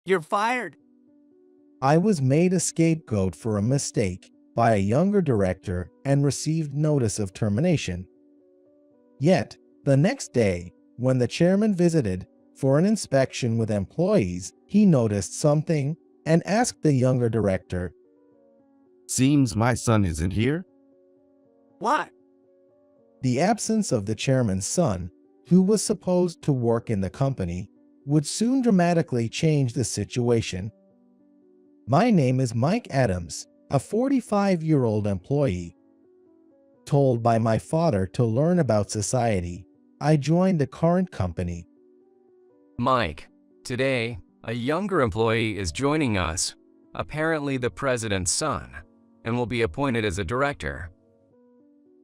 You're fired. I was made a scapegoat for a mistake by a younger director and received notice of termination. Yet, the next day, when the chairman visited for an inspection with employees, he noticed something and asked the younger director, Seems my son isn't here? What? the absence of the chairman's son, who was supposed to work in the company, would soon dramatically change the situation. My name is Mike Adams, a 45-year-old employee. Told by my father to learn about society, I joined the current company. Mike, today, a younger employee is joining us, apparently the president's son, and will be appointed as a director.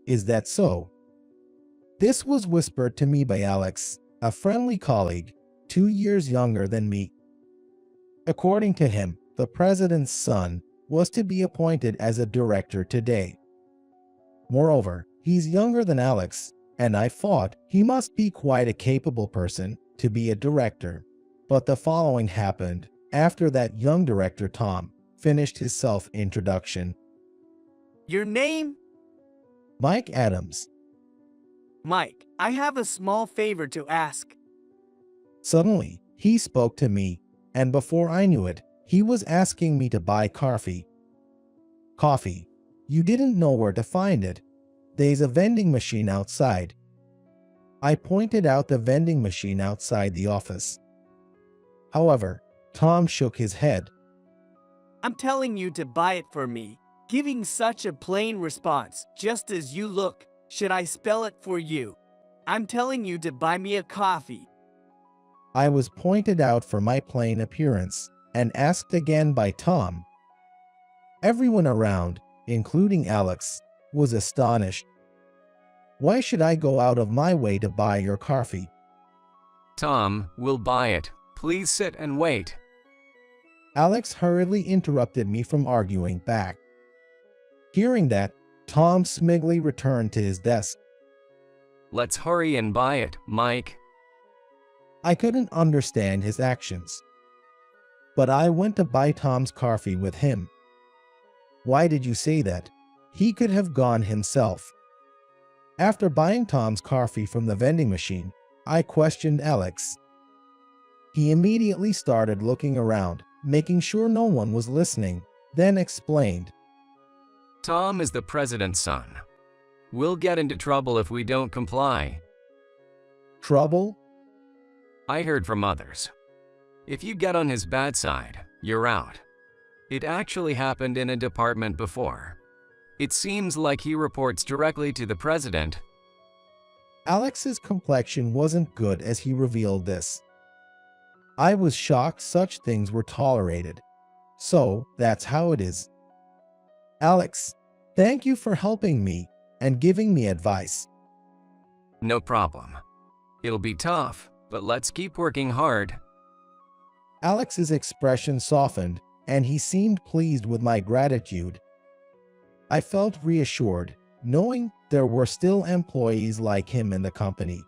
Is that so? This was whispered to me by Alex, a friendly colleague, 2 years younger than me. According to him, the president's son was to be appointed as a director today. Moreover, he's younger than Alex, and I thought he must be quite a capable person to be a director. But the following happened after that young director Tom finished his self-introduction. Your name? Mike Adams. Mike, I have a small favor to ask. Suddenly, he spoke to me, and before I knew it, he was asking me to buy coffee. Coffee. You didn't know where to find it. There's a vending machine outside. I pointed out the vending machine outside the office. However, Tom shook his head. I'm telling you to buy it for me. Giving such a plain response, just as you look. Should I spell it for you? I'm telling you to buy me a coffee. I was pointed out for my plain appearance and asked again by Tom. Everyone around, including Alex, was astonished. Why should I go out of my way to buy your coffee? Tom, we'll buy it. Please sit and wait. Alex hurriedly interrupted me from arguing back. Hearing that, Tom smugly returned to his desk. Let's hurry and buy it, Mike. I couldn't understand his actions. But I went to buy Tom's coffee with him. Why did you say that? He could have gone himself. After buying Tom's coffee from the vending machine, I questioned Alex. He immediately started looking around, making sure no one was listening, then explained. Tom is the president's son. We'll get into trouble if we don't comply. Trouble? I heard from others. If you get on his bad side, you're out. It actually happened in a department before. It seems like he reports directly to the president. Alex's complexion wasn't good as he revealed this. I was shocked such things were tolerated. So, that's how it is. Alex, thank you for helping me and giving me advice. No problem. It'll be tough, but let's keep working hard. Alex's expression softened, and he seemed pleased with my gratitude. I felt reassured, knowing there were still employees like him in the company.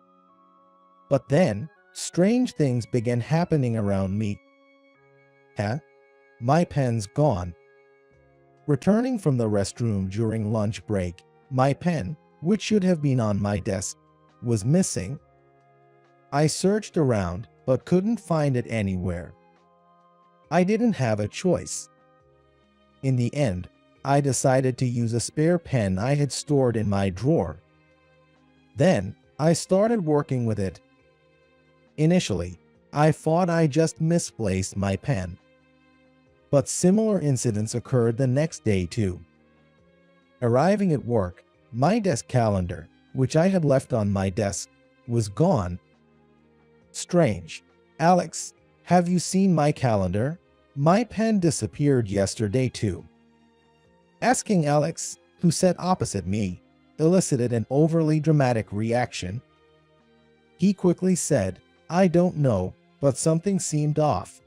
But then, strange things began happening around me. My pen's gone. Returning from the restroom during lunch break, my pen, which should have been on my desk, was missing. I searched around, but couldn't find it anywhere. I didn't have a choice. In the end, I decided to use a spare pen I had stored in my drawer. Then, I started working with it. Initially, I thought I just misplaced my pen. But similar incidents occurred the next day too. Arriving at work, my desk calendar, which I had left on my desk, was gone. Strange. Alex, have you seen my calendar? My pen disappeared yesterday too. Asking Alex, who sat opposite me, elicited an overly dramatic reaction. He quickly said, I don't know, but something seemed off.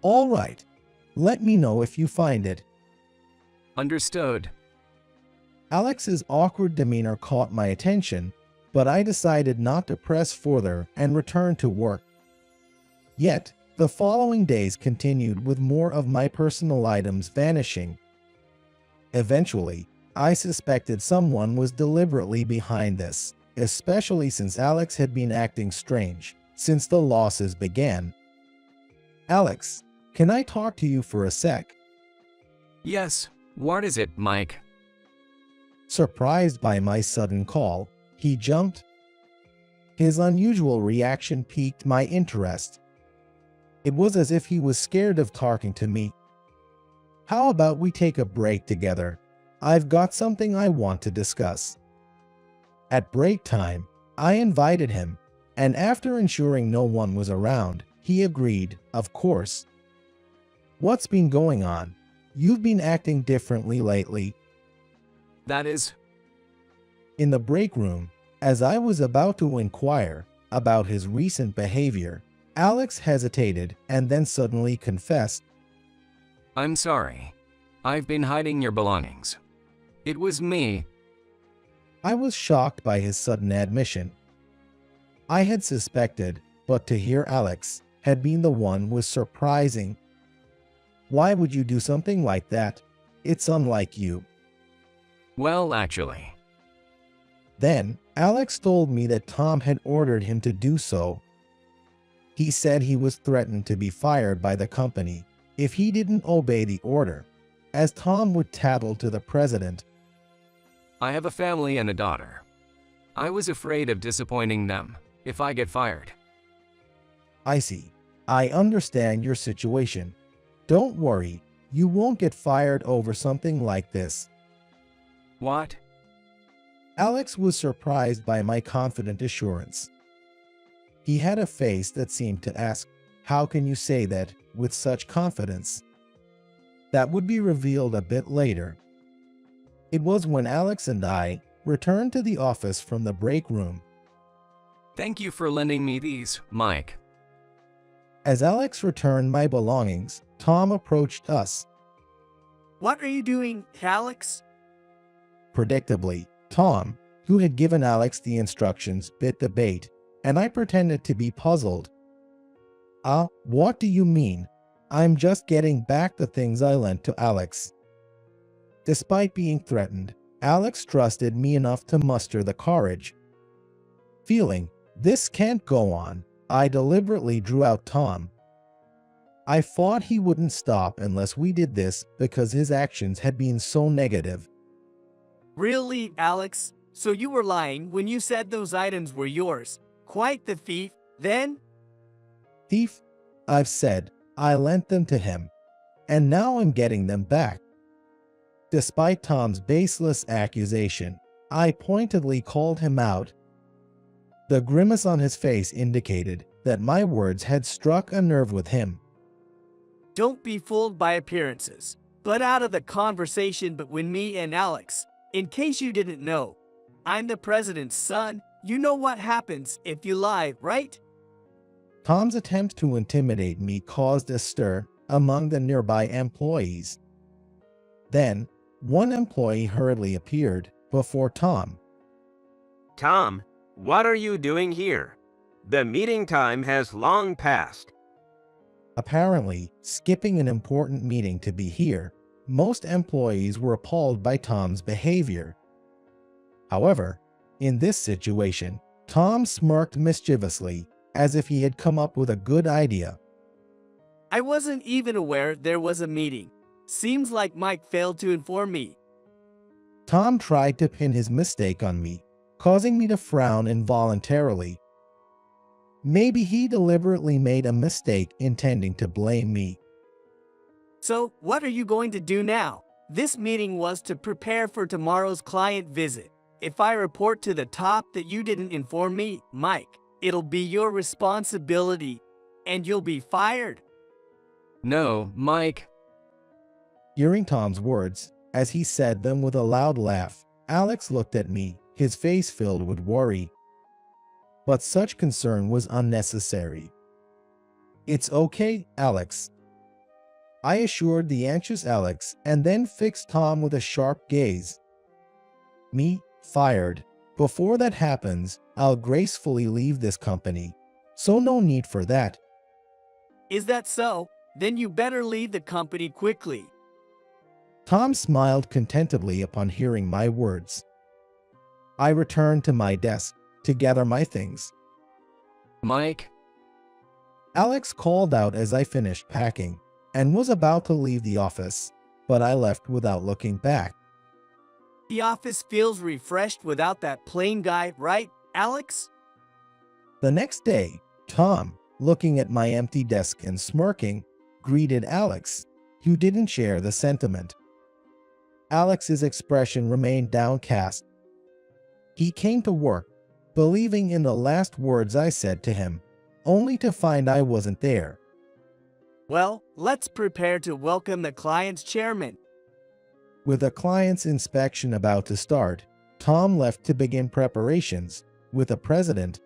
All right. Let me know if you find it. Understood. Alex's awkward demeanor caught my attention, but I decided not to press further and return to work. Yet, The following days continued with more of my personal items vanishing. Eventually, I suspected someone was deliberately behind this, especially since Alex had been acting strange since the losses began. Alex, can I talk to you for a sec? Yes, what is it, Mike? Surprised by my sudden call, he jumped. His unusual reaction piqued my interest. It was as if he was scared of talking to me. How about we take a break together? I've got something I want to discuss. At break time, I invited him, and after ensuring no one was around, he agreed, of course. What's been going on? You've been acting differently lately. That is... In the break room, as I was about to inquire about his recent behavior, Alex hesitated and then suddenly confessed. I'm sorry. I've been hiding your belongings. It was me. I was shocked by his sudden admission. I had suspected, but to hear Alex had been the one was surprising. Why would you do something like that? It's unlike you. Well, actually. Then, Alex told me that Tom had ordered him to do so. He said he was threatened to be fired by the company if he didn't obey the order, as Tom would tattle to the president. I have a family and a daughter. I was afraid of disappointing them if I get fired. I see. I understand your situation. Don't worry, you won't get fired over something like this. What? Alex was surprised by my confident assurance. He had a face that seemed to ask, "How can you say that with such confidence?" That would be revealed a bit later. It was when Alex and I returned to the office from the break room. Thank you for lending me these, Mike. As Alex returned my belongings, Tom approached us. What are you doing, Alex? Predictably, Tom, who had given Alex the instructions, bit the bait, and I pretended to be puzzled. What do you mean? I'm just getting back the things I lent to Alex. Despite being threatened, Alex trusted me enough to muster the courage. Feeling, this can't go on, I deliberately drew out Tom. I thought he wouldn't stop unless we did this because his actions had been so negative. Really, Alex? So you were lying when you said those items were yours? Quite the thief, then? Thief? I've said, I lent them to him, and now I'm getting them back. Despite Tom's baseless accusation, I pointedly called him out. The grimace on his face indicated that my words had struck a nerve with him. Don't be fooled by appearances, but out of the conversation between me and Alex, in case you didn't know, I'm the president's son. You know what happens if you lie, right? Tom's attempt to intimidate me caused a stir among the nearby employees. Then, one employee hurriedly appeared before Tom. Tom, what are you doing here? The meeting time has long passed. Apparently, skipping an important meeting to be here, most employees were appalled by Tom's behavior. However, in this situation, Tom smirked mischievously, as if he had come up with a good idea. I wasn't even aware there was a meeting. Seems like Mike failed to inform me. Tom tried to pin his mistake on me, causing me to frown involuntarily. Maybe he deliberately made a mistake intending to blame me. So, what are you going to do now? This meeting was to prepare for tomorrow's client visit. If I report to the top that you didn't inform me, Mike, it'll be your responsibility, and you'll be fired. No, Mike. Hearing Tom's words, as he said them with a loud laugh, Alex looked at me, his face filled with worry. But such concern was unnecessary. It's okay, Alex. I assured the anxious Alex and then fixed Tom with a sharp gaze. Me, fired. Before that happens, I'll gracefully leave this company, so no need for that. Is that so? Then you better leave the company quickly. Tom smiled contentedly upon hearing my words. I returned to my desk to gather my things. Mike, Alex called out as I finished packing and was about to leave the office, but I left without looking back. The office feels refreshed without that plain guy, right, Alex? The next day, Tom, looking at my empty desk and smirking, greeted Alex, who didn't share the sentiment. Alex's expression remained downcast. He came to work, believing in the last words I said to him, only to find I wasn't there. Well, let's prepare to welcome the client's chairman. With the client's inspection about to start, Tom left to begin preparations with the president.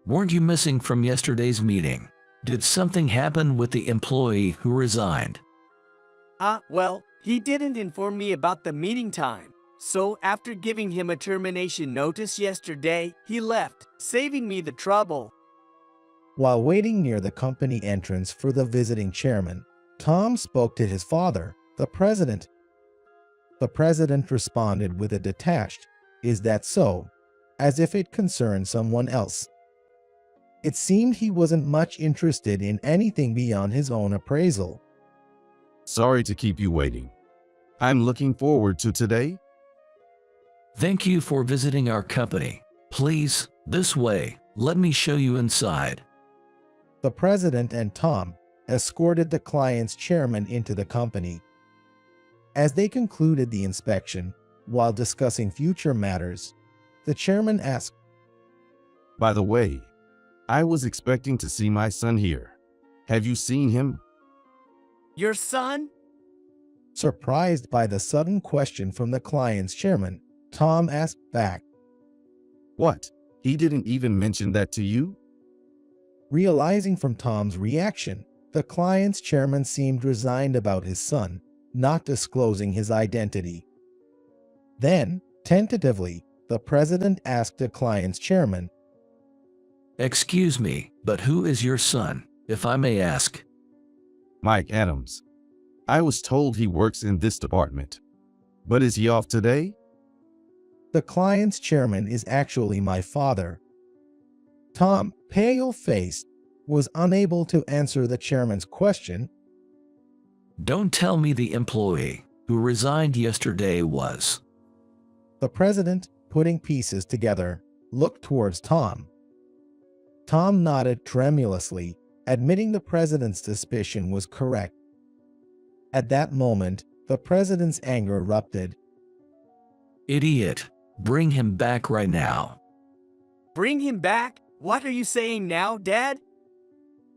Weren't you missing from yesterday's meeting? Did something happen with the employee who resigned? Well, he didn't inform me about the meeting time. So after giving him a termination notice yesterday, he left, saving me the trouble. While waiting near the company entrance for the visiting chairman, Tom spoke to his father, the president. The president responded with a detached, "Is that so?" as if it concerned someone else. It seemed he wasn't much interested in anything beyond his own appraisal. Sorry to keep you waiting. I'm looking forward to today. Thank you for visiting our company. Please, this way, let me show you inside. The president and Tom escorted the client's chairman into the company. As they concluded the inspection, while discussing future matters, the chairman asked, By the way, I was expecting to see my son here. Have you seen him? Your son? Surprised by the sudden question from the client's chairman, Tom asked back. What? He didn't even mention that to you? Realizing from Tom's reaction, the client's chairman seemed resigned about his son not disclosing his identity. Then, tentatively, the president asked the client's chairman, Excuse me, but who is your son, if I may ask? Mike Adams. I was told he works in this department. But is he off today? The client's chairman is actually my father. Tom, pale-faced, was unable to answer the chairman's question. Don't tell me the employee who resigned yesterday was. The president, putting pieces together, looked towards Tom. Tom nodded tremulously, admitting the president's suspicion was correct. At that moment, the president's anger erupted. Idiot, bring him back right now. Bring him back? What are you saying now, Dad?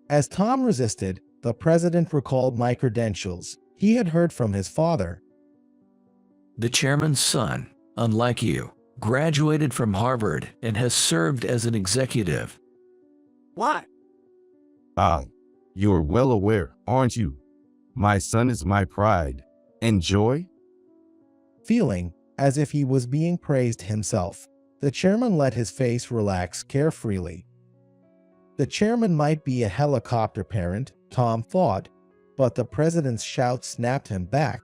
As Tom resisted, the president recalled my credentials he had heard from his father. The chairman's son, unlike you, graduated from Harvard and has served as an executive. What? You're well aware, aren't you? My son is my pride and joy. Feeling as if he was being praised himself, the chairman let his face relax carefreely. The chairman might be a helicopter parent, Tom thought, but the president's shout snapped him back.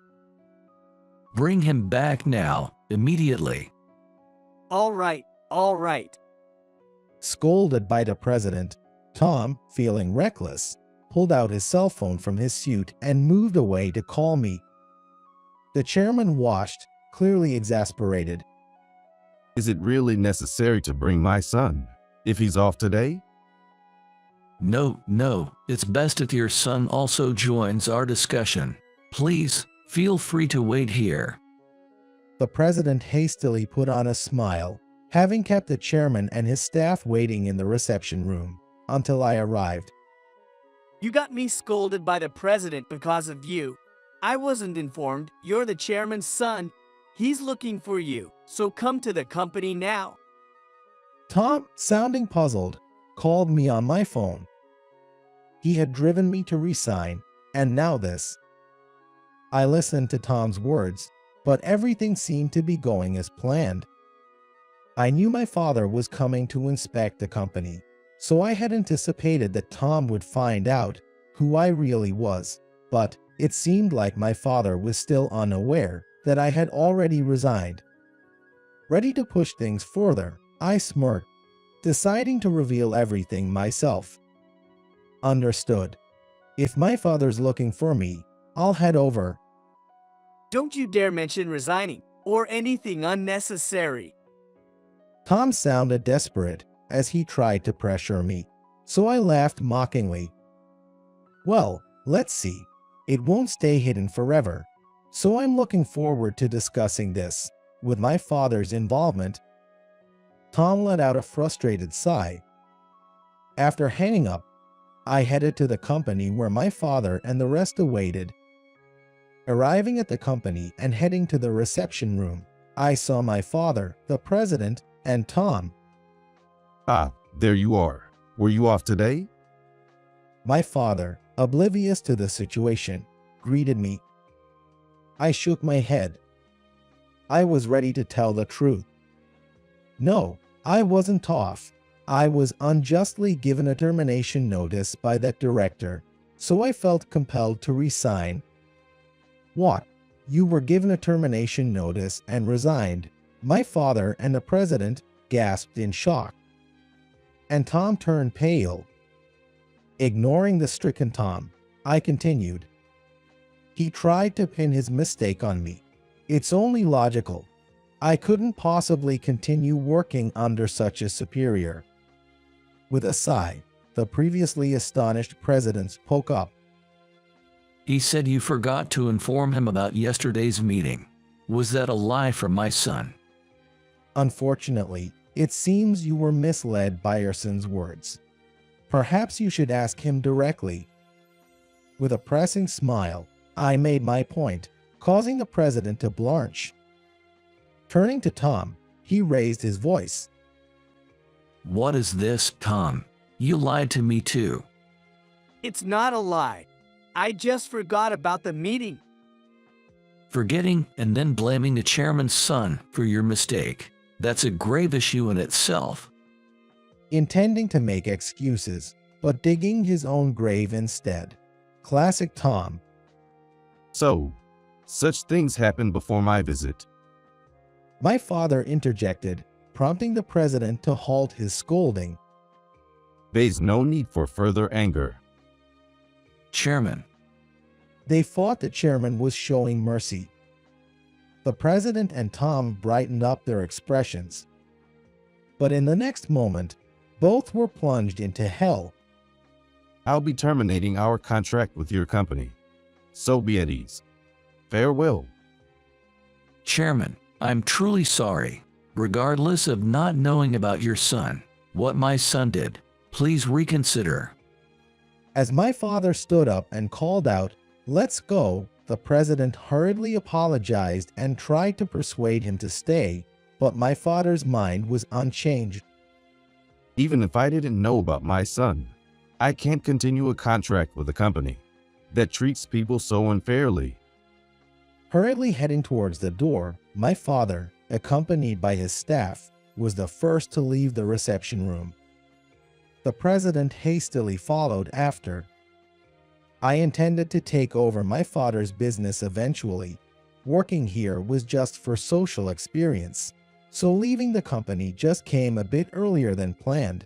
Bring him back now, immediately. All right, all right. Scolded by the president, Tom, feeling reckless, pulled out his cell phone from his suit and moved away to call me. The chairman watched, clearly exasperated. Is it really necessary to bring my son if he's off today? No, it's best if your son also joins our discussion. Please, feel free to wait here. The president hastily put on a smile, having kept the chairman and his staff waiting in the reception room until I arrived. You got me scolded by the president because of you. I wasn't informed you're the chairman's son. He's looking for you, so come to the company now. Tom, sounding puzzled, called me on my phone. He had driven me to resign, and now this. I listened to Tom's words, but everything seemed to be going as planned. I knew my father was coming to inspect the company, so I had anticipated that Tom would find out who I really was, but it seemed like my father was still unaware that I had already resigned. Ready to push things further, I smirked, deciding to reveal everything myself. Understood. If my father's looking for me, I'll head over. Don't you dare mention resigning or anything unnecessary. Tom sounded desperate as he tried to pressure me, so I laughed mockingly. Well, let's see. It won't stay hidden forever, so I'm looking forward to discussing this with my father's involvement. Tom let out a frustrated sigh. After hanging up, I headed to the company where my father and the rest awaited. Arriving at the company and heading to the reception room, I saw my father, the president, and Tom. Ah, there you are. Were you off today? My father, oblivious to the situation, greeted me. I shook my head. I was ready to tell the truth. No, I wasn't off. I was unjustly given a termination notice by that director, so I felt compelled to resign. What? You were given a termination notice and resigned? My father and the president gasped in shock. And Tom turned pale. Ignoring the stricken Tom, I continued. He tried to pin his mistake on me. It's only logical. I couldn't possibly continue working under such a superior. With a sigh, the previously astonished president spoke up. He said you forgot to inform him about yesterday's meeting. Was that a lie from my son? Unfortunately, it seems you were misled by your son's words. Perhaps you should ask him directly. With a pressing smile, I made my point, causing the president to blanch. Turning to Tom, he raised his voice. What is this, Tom? You lied to me too. It's not a lie. I just forgot about the meeting. Forgetting and then blaming the chairman's son for your mistake. That's a grave issue in itself. Intending to make excuses, but digging his own grave instead. Classic Tom. So, such things happened before my visit. My father interjected, prompting the president to halt his scolding. There's no need for further anger. Chairman. They thought the chairman was showing mercy. The president and Tom brightened up their expressions. But in the next moment, both were plunged into hell. I'll be terminating our contract with your company. So be at ease. Farewell. Chairman, I'm truly sorry. Regardless of not knowing about your son, what my son did, please reconsider. As my father stood up and called out, "Let's go," the president hurriedly apologized and tried to persuade him to stay, but my father's mind was unchanged. Even if I didn't know about my son, I can't continue a contract with a company that treats people so unfairly. Hurriedly heading towards the door, my father, accompanied by his staff, was the first to leave the reception room. The president hastily followed after. I intended to take over my father's business eventually. Working here was just for social experience, so leaving the company just came a bit earlier than planned.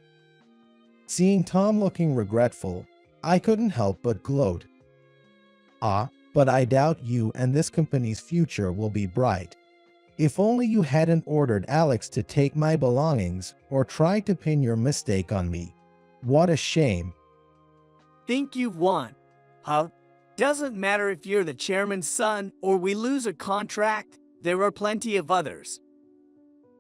Seeing Tom looking regretful, I couldn't help but gloat. Ah, but I doubt you and this company's future will be bright. If only you hadn't ordered Alex to take my belongings or tried to pin your mistake on me. What a shame. Think you've won, huh? Doesn't matter if you're the chairman's son or we lose a contract, there are plenty of others.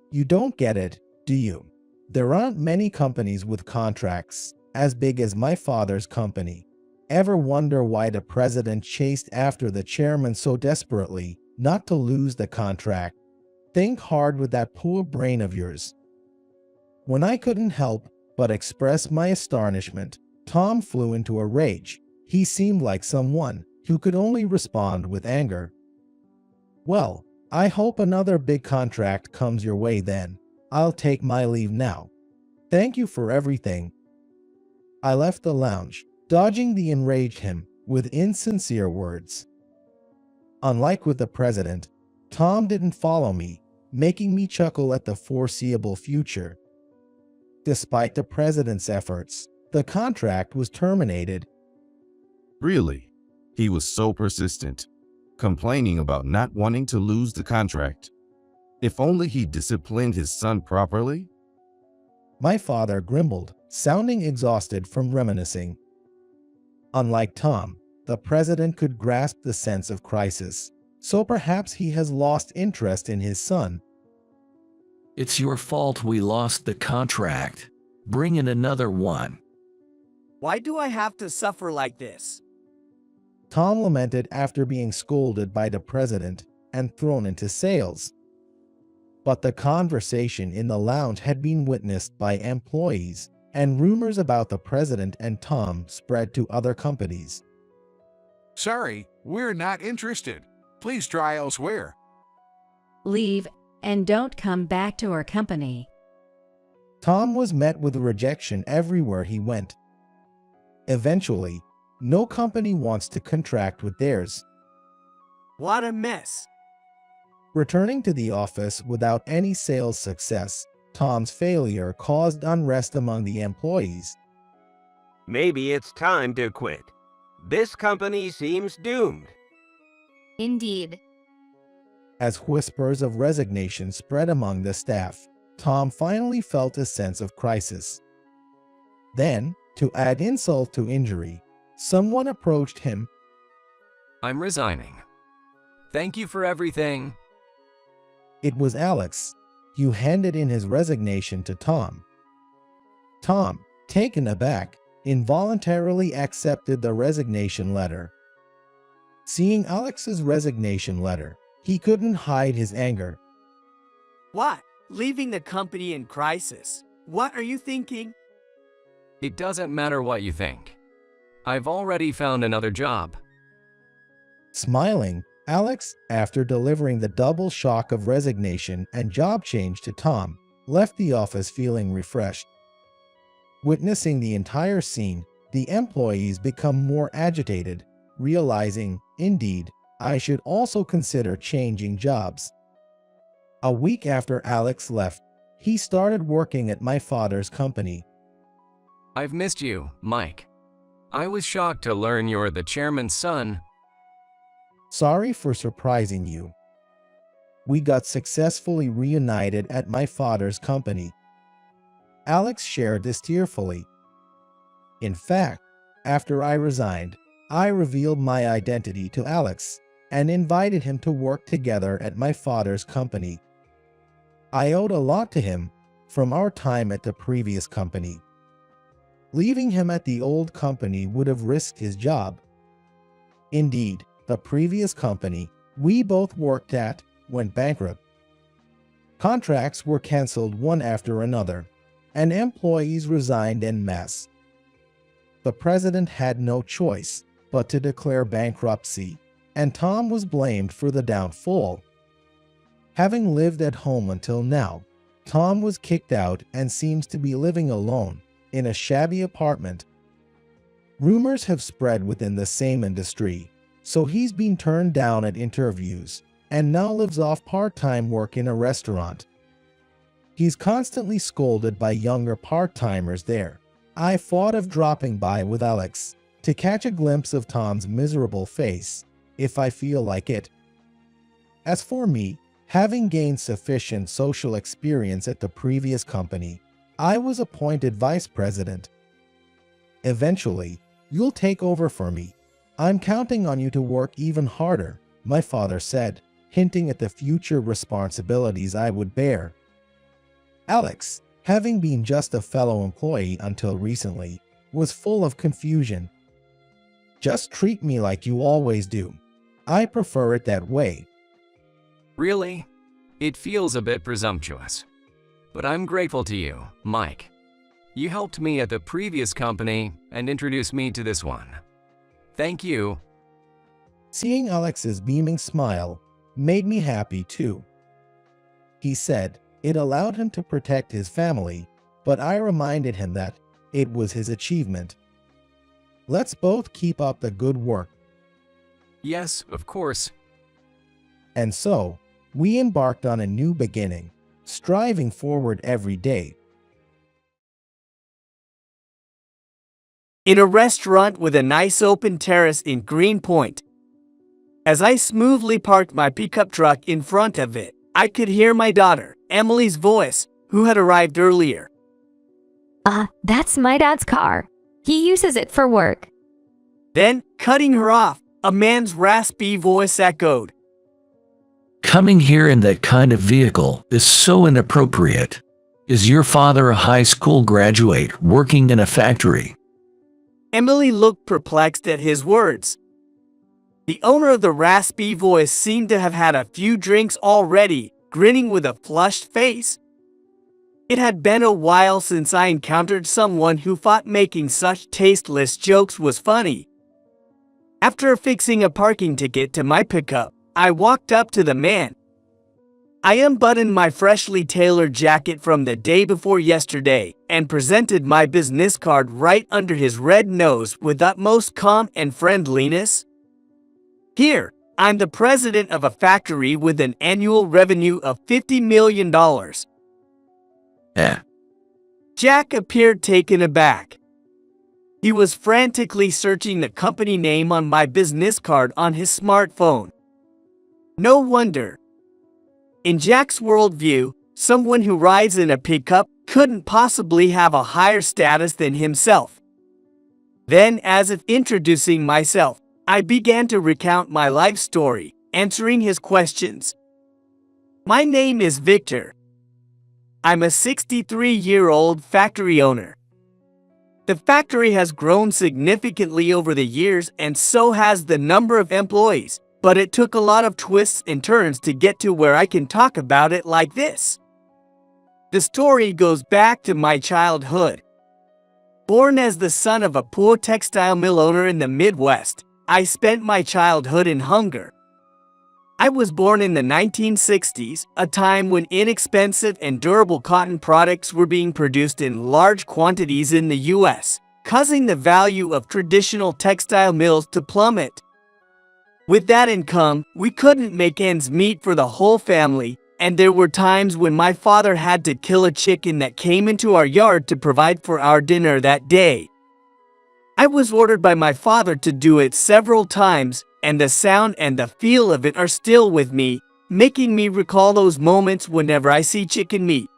You don't get it, do you? There aren't many companies with contracts as big as my father's company. Ever wonder why the president chased after the chairman so desperately not to lose the contract? Think hard with that poor brain of yours. When I couldn't help but express my astonishment, Tom flew into a rage. He seemed like someone who could only respond with anger. Well, I hope another big contract comes your way then. I'll take my leave now. Thank you for everything. I left the lounge, dodging the enraged him with insincere words. Unlike with the president, Tom didn't follow me, making me chuckle at the foreseeable future. Despite the president's efforts, the contract was terminated. Really? He was so persistent, complaining about not wanting to lose the contract. If only he disciplined his son properly? My father grumbled, sounding exhausted from reminiscing. Unlike Tom, the president could grasp the sense of crisis, so perhaps he has lost interest in his son. It's your fault we lost the contract. Bring in another one. Why do I have to suffer like this? Tom lamented after being scolded by the president and thrown into sales. But the conversation in the lounge had been witnessed by employees, and rumors about the president and Tom spread to other companies. Sorry, we're not interested. Please try elsewhere. Leave and don't come back to our company. Tom was met with rejection everywhere he went. Eventually, no company wants to contract with theirs. What a mess. Returning to the office without any sales success, Tom's failure caused unrest among the employees. Maybe it's time to quit. This company seems doomed. Indeed. As whispers of resignation spread among the staff, Tom finally felt a sense of crisis. Then, to add insult to injury, someone approached him. I'm resigning. Thank you for everything. It was Alex, who handed in his resignation to Tom. Tom, taken aback, involuntarily accepted the resignation letter. Seeing Alex's resignation letter, he couldn't hide his anger. What? Leaving the company in crisis? What are you thinking? It doesn't matter what you think. I've already found another job. Smiling, Alex, after delivering the double shock of resignation and job change to Tom, left the office feeling refreshed. Witnessing the entire scene, the employees become more agitated, realizing, indeed, I should also consider changing jobs. A week after Alex left, he started working at my father's company. I've missed you, Mike. I was shocked to learn you're the chairman's son. Sorry for surprising you. We got successfully reunited at my father's company. Alex shared this tearfully. In fact, after I resigned, I revealed my identity to Alex and invited him to work together at my father's company. I owed a lot to him from our time at the previous company. Leaving him at the old company would have risked his job. Indeed, the previous company we both worked at went bankrupt. Contracts were canceled one after another, and employees resigned en masse. The president had no choice but to declare bankruptcy, and Tom was blamed for the downfall. Having lived at home until now, Tom was kicked out and seems to be living alone in a shabby apartment. Rumors have spread within the same industry, so he's been turned down at interviews and now lives off part-time work in a restaurant. He's constantly scolded by younger part-timers there. I thought of dropping by with Alex to catch a glimpse of Tom's miserable face, if I feel like it. As for me, having gained sufficient social experience at the previous company, I was appointed vice president. Eventually, you'll take over for me. I'm counting on you to work even harder, my father said, hinting at the future responsibilities I would bear. Alex, having been just a fellow employee until recently, was full of confusion. Just treat me like you always do. I prefer it that way. Really? It feels a bit presumptuous. But I'm grateful to you, Mike. You helped me at the previous company and introduced me to this one. Thank you. Seeing Alex's beaming smile made me happy too. He said it allowed him to protect his family, but I reminded him that It was his achievement. Let's both keep up the good work. Yes, of course. And so, we embarked on a new beginning, striving forward every day. In a restaurant with a nice open terrace in Greenpoint. As I smoothly parked my pickup truck in front of it, I could hear my daughter, Emily's voice, who had arrived earlier. That's my dad's car. He uses it for work. Then, cutting her off, a man's raspy voice echoed. Coming here in that kind of vehicle is so inappropriate. Is your father a high school graduate working in a factory? Emily looked perplexed at his words. The owner of the raspy voice seemed to have had a few drinks already, grinning with a flushed face. It had been a while since I encountered someone who thought making such tasteless jokes was funny. After affixing a parking ticket to my pickup, I walked up to the man. I unbuttoned my freshly tailored jacket from the day before yesterday and presented my business card right under his red nose with utmost calm and friendliness. Here, I'm the president of a factory with an annual revenue of $50 million. Jack appeared taken aback. He was frantically searching the company name on my business card on his smartphone. No wonder. In Jack's worldview, someone who rides in a pickup couldn't possibly have a higher status than himself. Then, as if introducing myself, I began to recount my life story, answering his questions. My name is Victor. I'm a 63-year-old factory owner. The factory has grown significantly over the years, and so has the number of employees, but it took a lot of twists and turns to get to where I can talk about it like this. The story goes back to my childhood. Born as the son of a poor textile mill owner in the Midwest, I spent my childhood in hunger. I was born in the 1960s, a time when inexpensive and durable cotton products were being produced in large quantities in the U.S., causing the value of traditional textile mills to plummet. With that income, we couldn't make ends meet for the whole family, and there were times when my father had to kill a chicken that came into our yard to provide for our dinner that day. I was ordered by my father to do it several times, and the sound and the feel of it are still with me, making me recall those moments whenever I see chicken meat.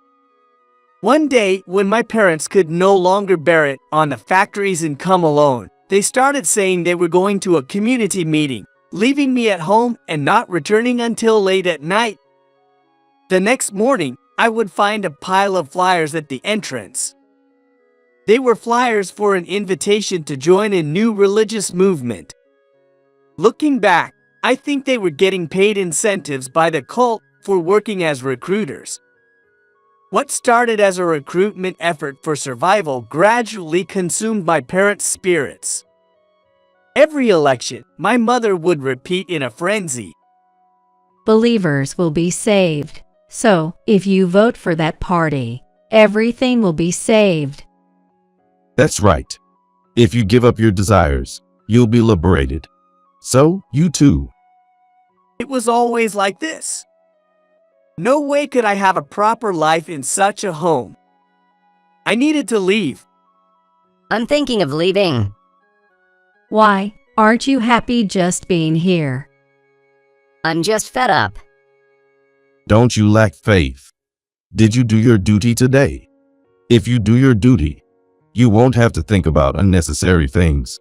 One day, when my parents could no longer bear it on the factory's income alone, they started saying they were going to a community meeting, leaving me at home and not returning until late at night. The next morning, I would find a pile of flyers at the entrance. They were flyers for an invitation to join a new religious movement. Looking back, I think they were getting paid incentives by the cult for working as recruiters. What started as a recruitment effort for survival gradually consumed my parents' spirits. Every election, my mother would repeat in a frenzy, Believers will be saved. So, if you vote for that party, everything will be saved. That's right. If you give up your desires, you'll be liberated. So, you too. It was always like this. No way could I have a proper life in such a home. I needed to leave. I'm thinking of leaving. Why, aren't you happy just being here? I'm just fed up. Don't you lack faith? Did you do your duty today? If you do your duty, you won't have to think about unnecessary things.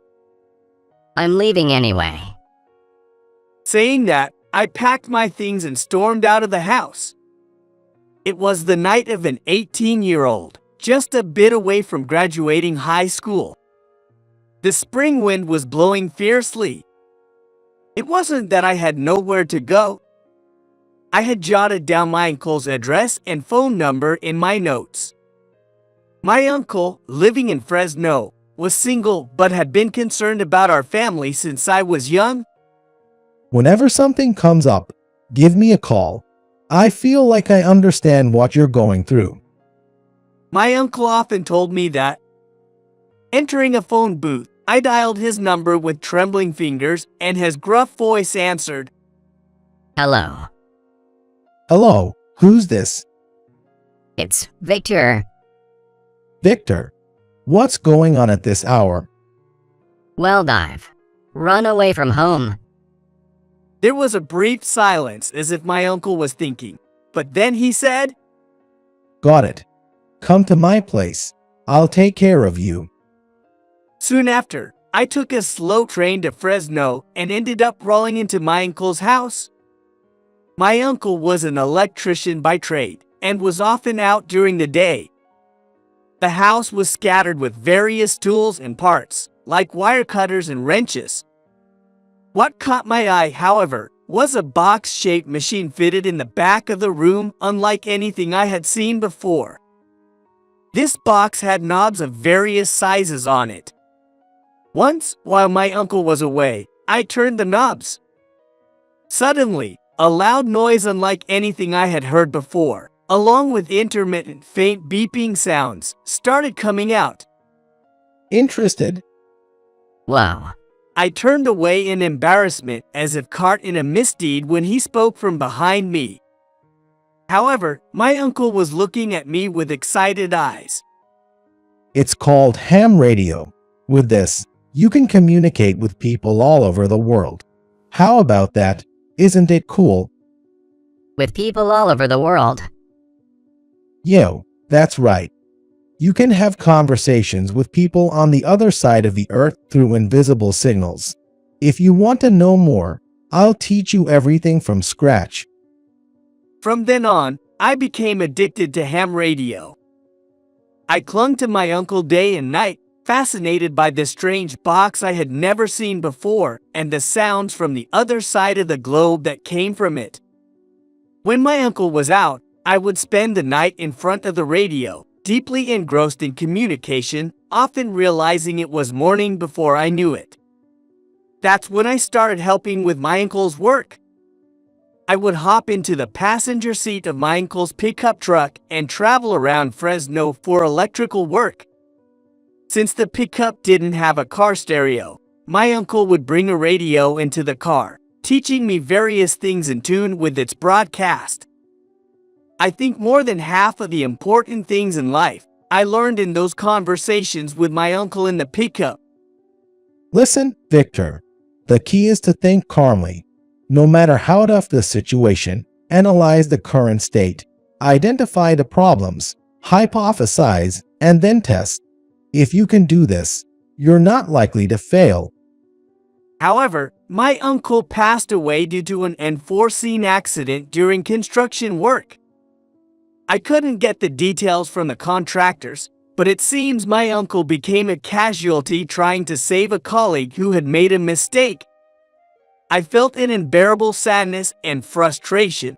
I'm leaving anyway. Saying that, I packed my things and stormed out of the house. It was the night of an 18-year-old, just a bit away from graduating high school. The spring wind was blowing fiercely. It wasn't that I had nowhere to go. I had jotted down my uncle's address and phone number in my notes. My uncle, living in Fresno, was single but had been concerned about our family since I was young. Whenever something comes up, give me a call. I feel like I understand what you're going through. My uncle often told me that. Entering a phone booth, I dialed his number with trembling fingers, and his gruff voice answered. Hello, Hello, who's this? it's Victor. Victor. What's going on at this hour? Well, I've run away from home. There was a brief silence as if my uncle was thinking, but then he said, Got it. Come to my place. I'll take care of you. Soon after, I took a slow train to Fresno and ended up rolling into my uncle's house. My uncle was an electrician by trade and was often out during the day. The house was scattered with various tools and parts, like wire cutters and wrenches. What caught my eye, however, was a box-shaped machine fitted in the back of the room, unlike anything I had seen before. This box had knobs of various sizes on it. Once, while my uncle was away, I turned the knobs. Suddenly, a loud noise unlike anything I had heard before, along with intermittent faint beeping sounds, started coming out. Interested? Whoa, I turned away in embarrassment as if caught in a misdeed when he spoke from behind me. However, my uncle was looking at me with excited eyes. It's called ham radio. With this, you can communicate with people all over the world. How about that? Isn't it cool? with people all over the world. Yo, that's right. You can have conversations with people on the other side of the earth through invisible signals. If you want to know more, I'll teach you everything from scratch. From then on, I became addicted to ham radio. I clung to my uncle day and night, fascinated by the strange box I had never seen before and the sounds from the other side of the globe that came from it. When my uncle was out, I would spend the night in front of the radio, deeply engrossed in communication, often realizing it was morning before I knew it. That's when I started helping with my uncle's work. I would hop into the passenger seat of my uncle's pickup truck and travel around Fresno for electrical work. Since the pickup didn't have a car stereo, my uncle would bring a radio into the car, teaching me various things in tune with its broadcast. I think more than half of the important things in life I learned in those conversations with my uncle in the pickup. Listen, Victor. The key is to think calmly. No matter how tough the situation, analyze the current state, identify the problems, hypothesize, and then test. If you can do this, you're not likely to fail. However, my uncle passed away due to an unforeseen accident during construction work. I couldn't get the details from the contractors, but it seems my uncle became a casualty trying to save a colleague who had made a mistake. I felt an unbearable sadness and frustration.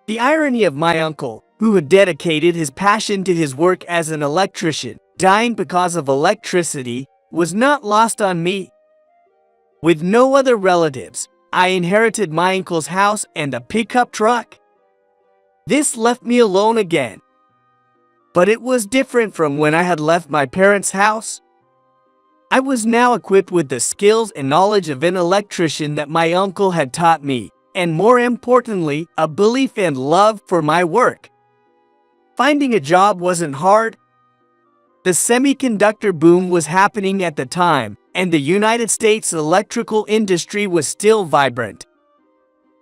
The irony of my uncle, who had dedicated his passion to his work as an electrician, dying because of electricity, was not lost on me. With no other relatives, I inherited my uncle's house and a pickup truck. This left me alone again. But it was different from when I had left my parents' house. I was now equipped with the skills and knowledge of an electrician that my uncle had taught me, and more importantly, a belief and love for my work. Finding a job wasn't hard. The semiconductor boom was happening at the time, and the United States electrical industry was still vibrant.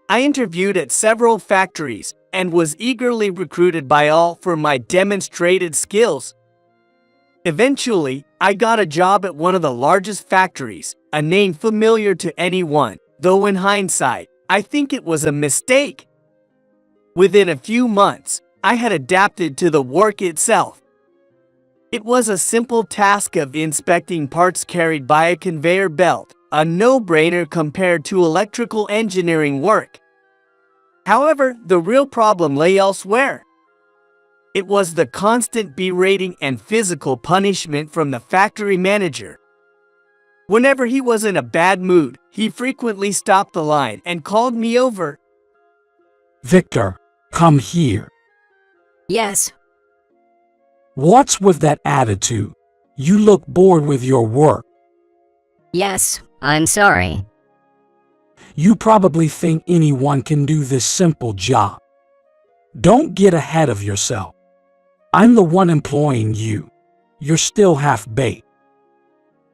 I interviewed at several factories and was eagerly recruited by all for my demonstrated skills. Eventually, I got a job at one of the largest factories, a name familiar to anyone, though in hindsight, I think it was a mistake. Within a few months, I had adapted to the work itself. It was a simple task of inspecting parts carried by a conveyor belt, a no-brainer compared to electrical engineering work. However, the real problem lay elsewhere. It was the constant berating and physical punishment from the factory manager. Whenever he was in a bad mood, he frequently stopped the line and called me over. Victor, come here. Yes, What's with that attitude? You look bored with your work. Yes, I'm sorry. You probably think anyone can do this simple job. Don't get ahead of yourself. I'm the one employing you. You're still half-baked.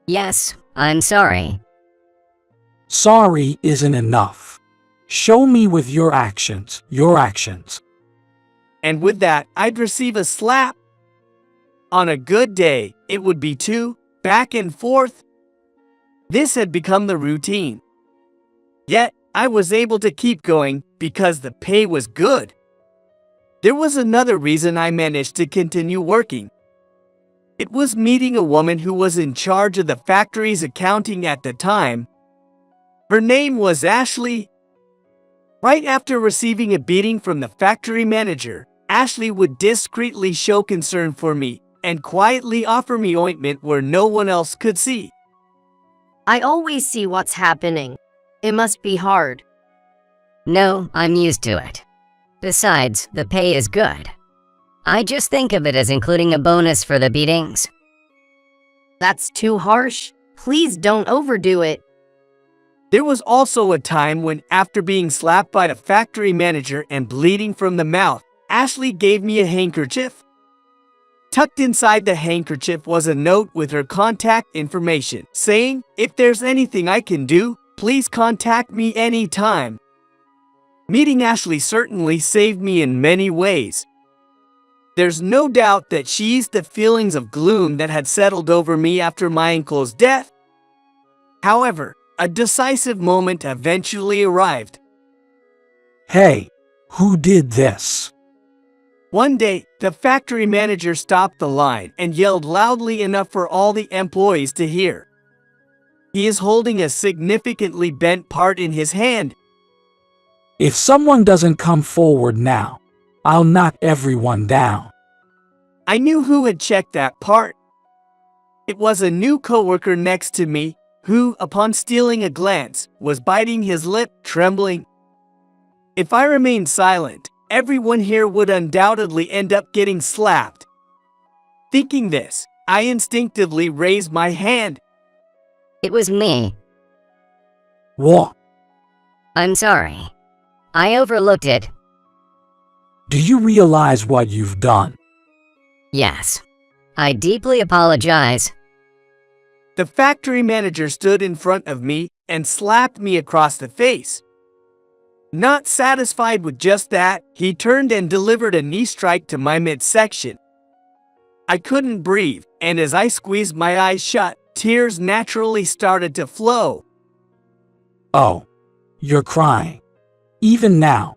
Yes, I'm sorry. Sorry isn't enough. Show me with your actions, your actions. And with that, I'd receive a slap. On a good day, it would be 2, back and forth. This had become the routine. Yet, I was able to keep going because the pay was good. There was another reason I managed to continue working. It was meeting a woman who was in charge of the factory's accounting at the time. Her name was Ashley. Right after receiving a beating from the factory manager, Ashley would discreetly show concern for me and quietly offer me ointment where no one else could see. I always see what's happening. It must be hard. No, I'm used to it. Besides, the pay is good. I just think of it as including a bonus for the beatings. That's too harsh. Please don't overdo it. There was also a time when, after being slapped by the factory manager and bleeding from the mouth, Ashley gave me a handkerchief. Tucked inside the handkerchief was a note with her contact information, saying, "If there's anything I can do, please contact me anytime." Meeting Ashley certainly saved me in many ways. There's no doubt that she eased the feelings of gloom that had settled over me after my uncle's death. However, a decisive moment eventually arrived. Hey, who did this? One day, the factory manager stopped the line and yelled loudly enough for all the employees to hear. He is holding a significantly bent part in his hand. If someone doesn't come forward now, I'll knock everyone down. I knew who had checked that part. It was a new coworker next to me who, upon stealing a glance, was biting his lip, trembling. If I remained silent, everyone here would undoubtedly end up getting slapped. Thinking this, I instinctively raised my hand. It was me. What? I'm sorry. I overlooked it. Do you realize what you've done? Yes. I deeply apologize. The factory manager stood in front of me and slapped me across the face. Not satisfied with just that, he turned and delivered a knee strike to my midsection. I couldn't breathe, and as I squeezed my eyes shut, tears naturally started to flow. Oh, you're crying. Even now,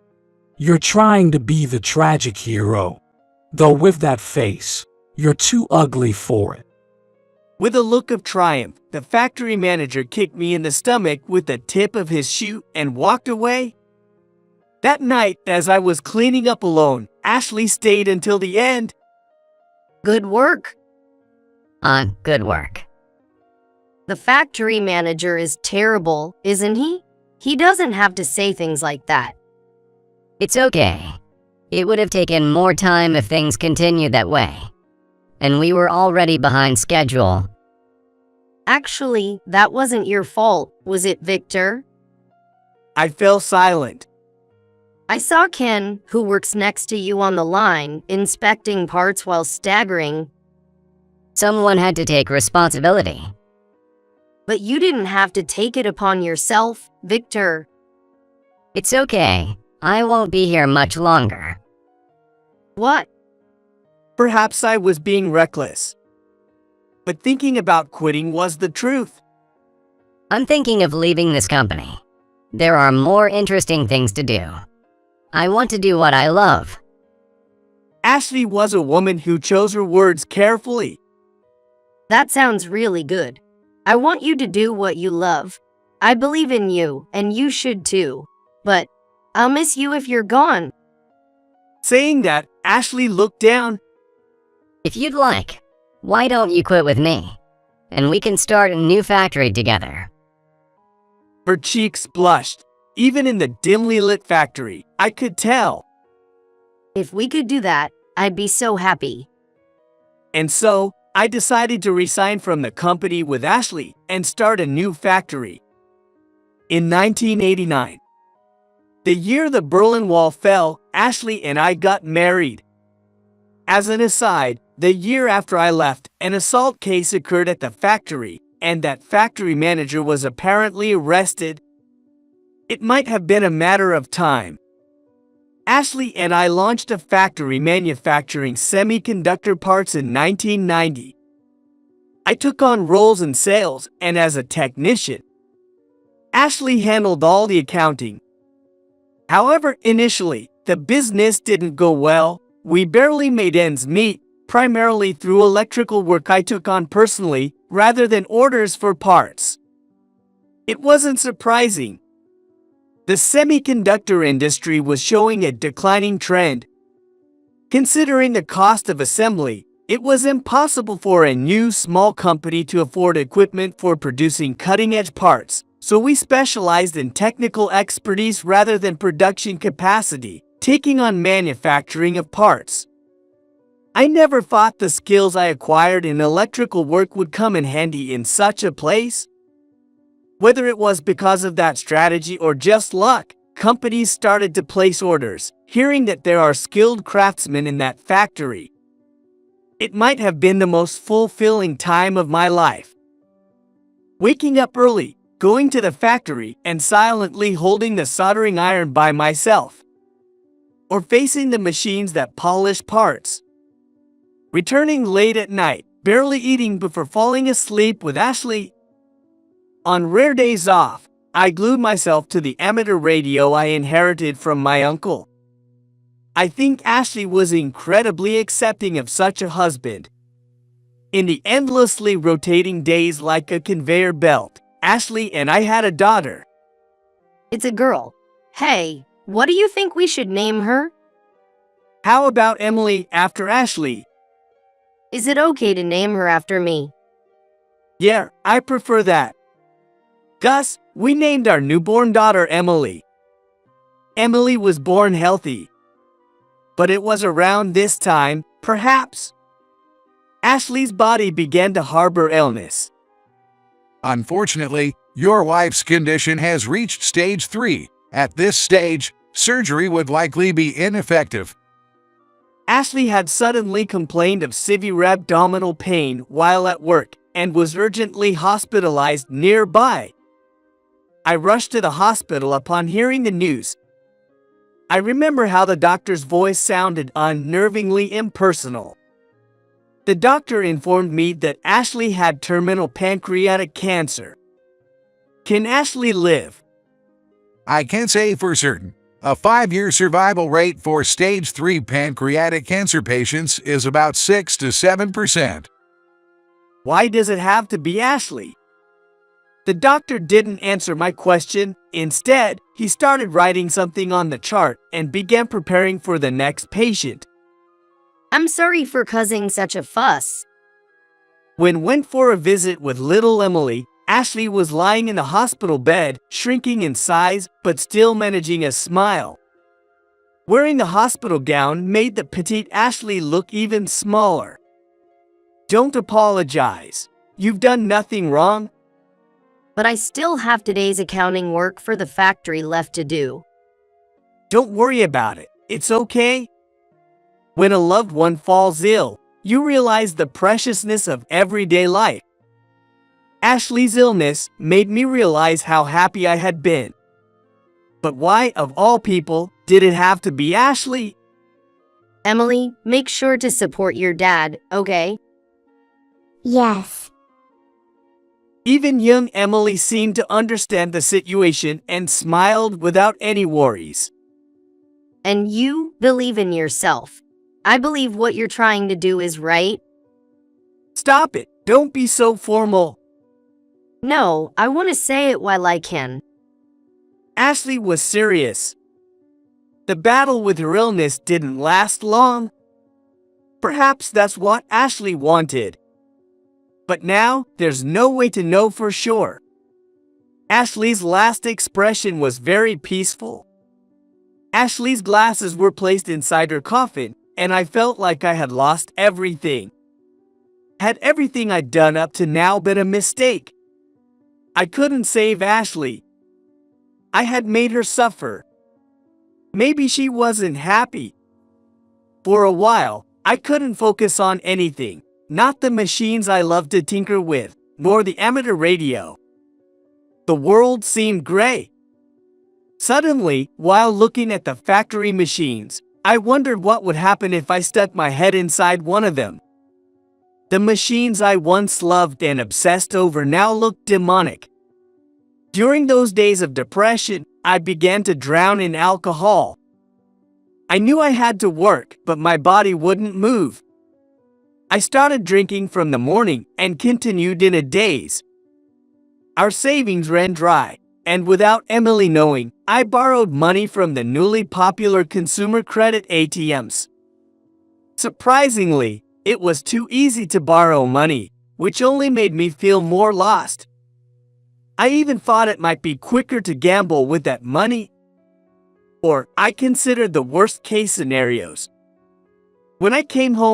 you're trying to be the tragic hero. Though with that face, you're too ugly for it. With a look of triumph, the factory manager kicked me in the stomach with the tip of his shoe and walked away. That night, as I was cleaning up alone, Ashley stayed until the end. Good work. Good work. The factory manager is terrible, isn't he? He doesn't have to say things like that. It's okay. It would have taken more time if things continued that way. And we were already behind schedule. Actually, that wasn't your fault, was it, Victor? I fell silent. I saw Ken, who works next to you on the line, inspecting parts while staggering. Someone had to take responsibility. But you didn't have to take it upon yourself, Victor. It's okay. I won't be here much longer. What? Perhaps I was being reckless. But thinking about quitting was the truth. I'm thinking of leaving this company. There are more interesting things to do. I want to do what I love. Ashley was a woman who chose her words carefully. That sounds really good. I want you to do what you love. I believe in you, and you should too. But I'll miss you if you're gone. Saying that, Ashley looked down. If you'd like, why don't you quit with me? And we can start a new factory together. Her cheeks blushed. Even in the dimly lit factory, I could tell. If we could do that, I'd be so happy. And so, I decided to resign from the company with Ashley and start a new factory. In 1989, the year the Berlin Wall fell, Ashley and I got married. As an aside, the year after I left, an assault case occurred at the factory, and that factory manager was apparently arrested. It might have been a matter of time. Ashley and I launched a factory manufacturing semiconductor parts in 1990. I took on roles in sales and as a technician. Ashley handled all the accounting. However, initially, the business didn't go well. We barely made ends meet, primarily through electrical work I took on personally, rather than orders for parts. It wasn't surprising. The semiconductor industry was showing a declining trend. Considering the cost of assembly, it was impossible for a new small company to afford equipment for producing cutting-edge parts, so we specialized in technical expertise rather than production capacity, taking on manufacturing of parts. I never thought the skills I acquired in electrical work would come in handy in such a place. Whether it was because of that strategy or just luck, companies started to place orders, hearing that there are skilled craftsmen in that factory. It might have been the most fulfilling time of my life. Waking up early, going to the factory, and silently holding the soldering iron by myself. Or facing the machines that polish parts. Returning late at night, barely eating before falling asleep with Ashley. On rare days off, I glued myself to the amateur radio I inherited from my uncle. I think Ashley was incredibly accepting of such a husband. In the endlessly rotating days like a conveyor belt, Ashley and I had a daughter. It's a girl. Hey, what do you think we should name her? How about Emily after Ashley? Is it okay to name her after me? Yeah, I prefer that. Gus, we named our newborn daughter Emily. Emily was born healthy. But it was around this time, perhaps, Ashley's body began to harbor illness. Unfortunately, your wife's condition has reached stage 3. At this stage, surgery would likely be ineffective. Ashley had suddenly complained of severe abdominal pain while at work and was urgently hospitalized nearby. I rushed to the hospital upon hearing the news. I remember how the doctor's voice sounded unnervingly impersonal. The doctor informed me that Ashley had terminal pancreatic cancer. Can Ashley live? I can't say for certain. A 5-year survival rate for stage 3 pancreatic cancer patients is about 6 to 7%. Why does it have to be Ashley? The doctor didn't answer my question. Instead, he started writing something on the chart and began preparing for the next patient. I'm sorry for causing such a fuss. When went for a visit with little Emily, Ashley was lying in the hospital bed, shrinking in size, but still managing a smile. Wearing the hospital gown made the petite Ashley look even smaller. Don't apologize. You've done nothing wrong. But I still have today's accounting work for the factory left to do. Don't worry about it. It's okay. When a loved one falls ill, you realize the preciousness of everyday life. Ashley's illness made me realize how happy I had been. But why, of all people, did it have to be Ashley? Emily, make sure to support your dad, okay? Yes. Even young Emily seemed to understand the situation and smiled without any worries. And you believe in yourself. I believe what you're trying to do is right. Stop it. Don't be so formal. No, I want to say it while I can. Ashley was serious. The battle with her illness didn't last long. Perhaps that's what Ashley wanted. But now, there's no way to know for sure. Ashley's last expression was very peaceful. Ashley's glasses were placed inside her coffin, and I felt like I had lost everything. Had everything I'd done up to now been a mistake? I couldn't save Ashley. I had made her suffer. Maybe she wasn't happy. For a while, I couldn't focus on anything, not the machines I loved to tinker with, nor the amateur radio. The world seemed gray. Suddenly, while looking at the factory machines, I wondered what would happen if I stuck my head inside one of them. The machines I once loved and obsessed over now looked demonic. During those days of depression, I began to drown in alcohol. I knew I had to work, but my body wouldn't move. I started drinking from the morning and continued in a daze. Our savings ran dry, and without Emily knowing, I borrowed money from the newly popular consumer credit ATMs. Surprisingly, it was too easy to borrow money, which only made me feel more lost. I even thought it might be quicker to gamble with that money. Or I considered the worst case scenarios. When I came home